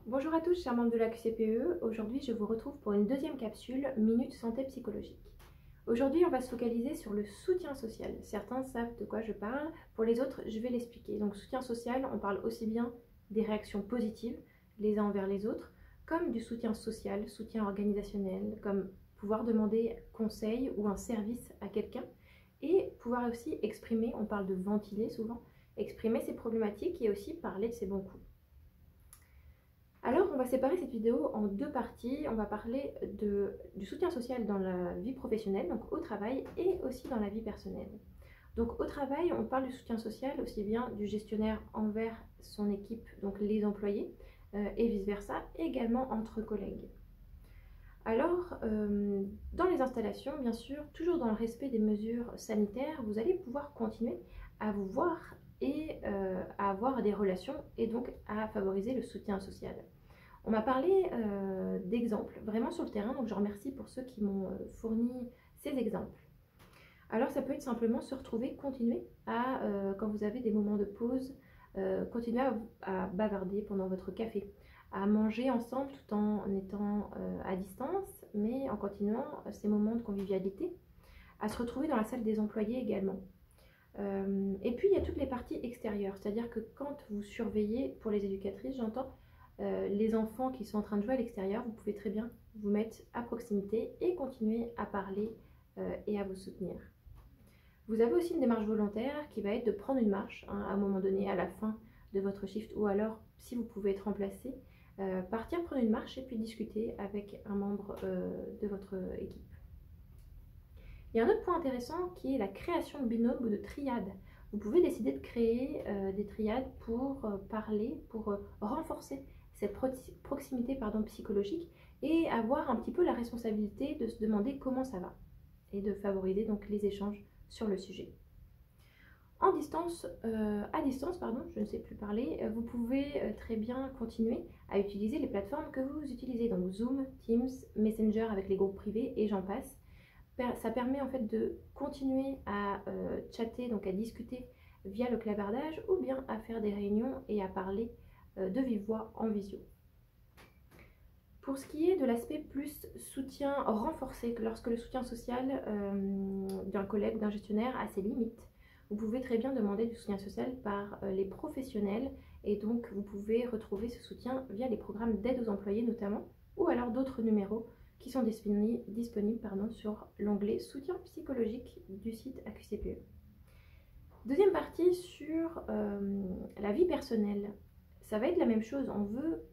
Bonjour à tous, chers membres de la QCPE. Aujourd'hui, je vous retrouve pour une deuxième capsule Minute Santé Psychologique. Aujourd'hui, on va se focaliser sur le soutien social. Certains savent de quoi je parle, pour les autres, je vais l'expliquer. Donc, soutien social, on parle aussi bien des réactions positives les uns envers les autres, comme du soutien social, soutien organisationnel, comme pouvoir demander conseil ou un service à quelqu'un, et pouvoir aussi exprimer, on parle de ventiler souvent, exprimer ses problématiques et aussi parler de ses bons coups. Alors, on va séparer cette vidéo en deux parties. On va parler du soutien social dans la vie professionnelle, donc au travail, et aussi dans la vie personnelle. Donc au travail, on parle du soutien social aussi bien du gestionnaire envers son équipe, donc les employés, et vice-versa, également entre collègues. Alors, dans les installations, bien sûr, toujours dans le respect des mesures sanitaires, vous allez pouvoir continuer à vous voir et à avoir des relations et donc à favoriser le soutien social. On m'a parlé d'exemples vraiment sur le terrain, donc je remercie pour ceux qui m'ont fourni ces exemples. Alors ça peut être simplement se retrouver, continuer à, quand vous avez des moments de pause, continuer à bavarder pendant votre café, à manger ensemble tout en étant à distance, mais en continuant ces moments de convivialité, à se retrouver dans la salle des employés également. Et puis il y a toutes les parties extérieures, c'est-à-dire que quand vous surveillez, pour les éducatrices j'entends, les enfants qui sont en train de jouer à l'extérieur, vous pouvez très bien vous mettre à proximité et continuer à parler et à vous soutenir. Vous avez aussi une démarche volontaire qui va être de prendre une marche à un moment donné à la fin de votre shift, ou alors si vous pouvez être remplacé, partir prendre une marche et puis discuter avec un membre de votre équipe. Il y a un autre point intéressant qui est la création de binômes ou de triades. Vous pouvez décider de créer des triades pour parler, pour renforcer cette proximité psychologique et avoir un petit peu la responsabilité de se demander comment ça va et de favoriser donc les échanges sur le sujet. À distance, je ne sais plus parler, vous pouvez très bien continuer à utiliser les plateformes que vous utilisez, donc Zoom, Teams, Messenger avec les groupes privés et j'en passe. Ça permet en fait de continuer à chatter, donc à discuter via le clavardage ou bien à faire des réunions et à parler de vive voix en visio. Pour ce qui est de l'aspect plus soutien renforcé, lorsque le soutien social d'un collègue, d'un gestionnaire a ses limites, vous pouvez très bien demander du soutien social par les professionnels et donc vous pouvez retrouver ce soutien via les programmes d'aide aux employés notamment ou alors d'autres numéros qui sont disponibles sur l'onglet soutien psychologique du site AQCPE. Deuxième partie sur la vie personnelle. Ça va être la même chose, on veut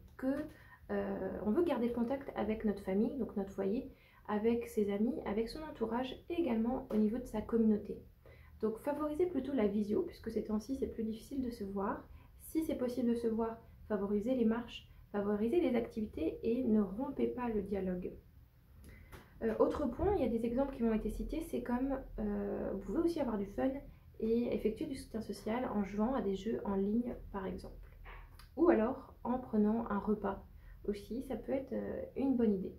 garder le contact avec notre famille, donc notre foyer, avec ses amis, avec son entourage et également au niveau de sa communauté. Donc favorisez plutôt la visio, puisque ces temps-ci c'est plus difficile de se voir. Si c'est possible de se voir, favorisez les marches, favorisez les activités et ne rompez pas le dialogue. Autre point, il y a des exemples qui m'ont été cités, c'est comme vous pouvez aussi avoir du fun et effectuer du soutien social en jouant à des jeux en ligne par exemple. Ou alors en prenant un repas aussi, ça peut être une bonne idée.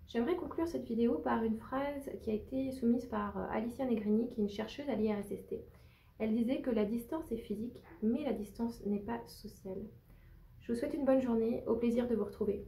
J'aimerais conclure cette vidéo par une phrase qui a été soumise par Alicia Negrini, qui est une chercheuse à l'IRSST. Elle disait que la distance est physique, mais la distance n'est pas sociale. Je vous souhaite une bonne journée, au plaisir de vous retrouver.